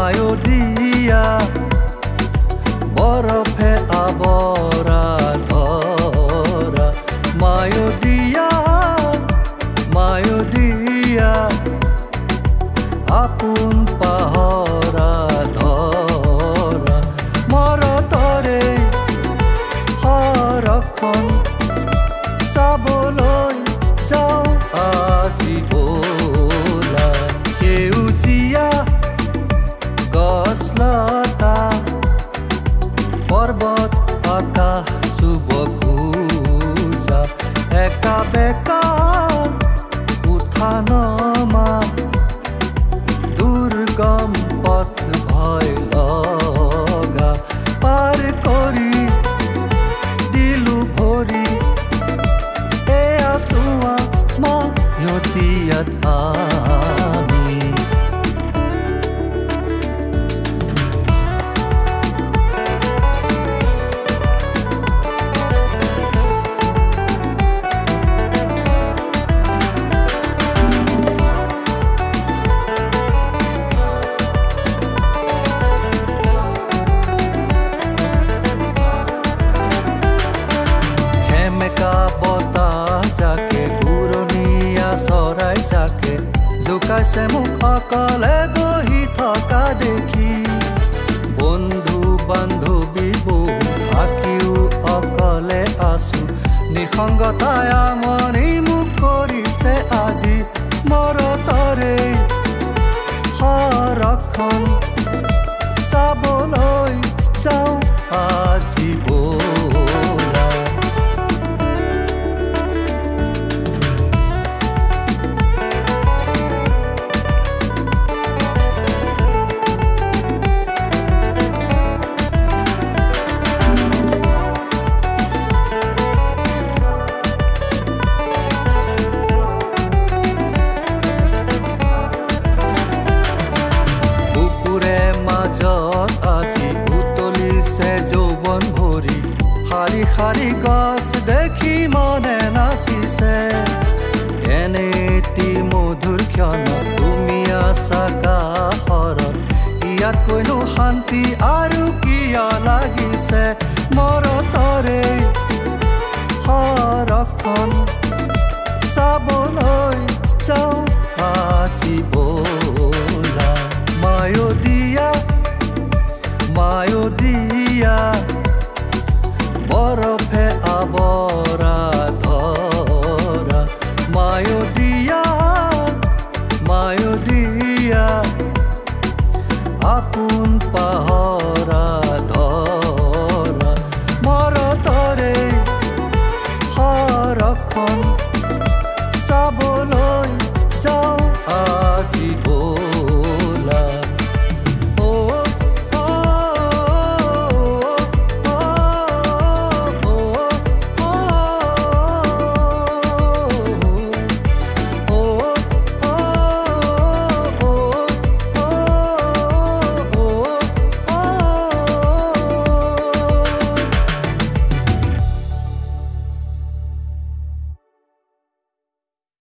মায়ো দিয়া বৰফে আবৰা ধৰা মায়ো দিয়া আপোন পাহৰা ধৰা মৰতৰে হৰখন চাবলৈ যাওঁ আজি বোলা সেউজীয়া গছলতা পৰ্বত আকাশ চুব খোজা একা বেকা উঠা নমা দুৰ্গম পথ ভয় লগা পাৰ কৰি দিলো ভৰি এয়া চোৱা মায়তীয়াত আমি জোকাইছে মোক অকলে বহি থকা দেখি বন্ধু বান্ধৱীবোৰ থাকিও অকলে আছো নিসংগতাই আমনি মোক কৰিছে আজি মৰতৰে হৰখন চাবলৈ যাওঁ আজি বোলা আজি উতলিছে যৌৱন ভৰি শাৰী শাৰী গছ দেখি মনে নাচিছে এনেটি মধুৰ ক্ষণ তুমি আছা কাষৰত ইয়াতকৈনো শান্তি আৰু কিয় লাগিছে মৰতৰে হৰখন চাবলৈ যাওঁ আজি বোলা মায়ো দিয়া বৰফে আবৰা ধৰা মায়ো দিয়া আপোন পাহৰা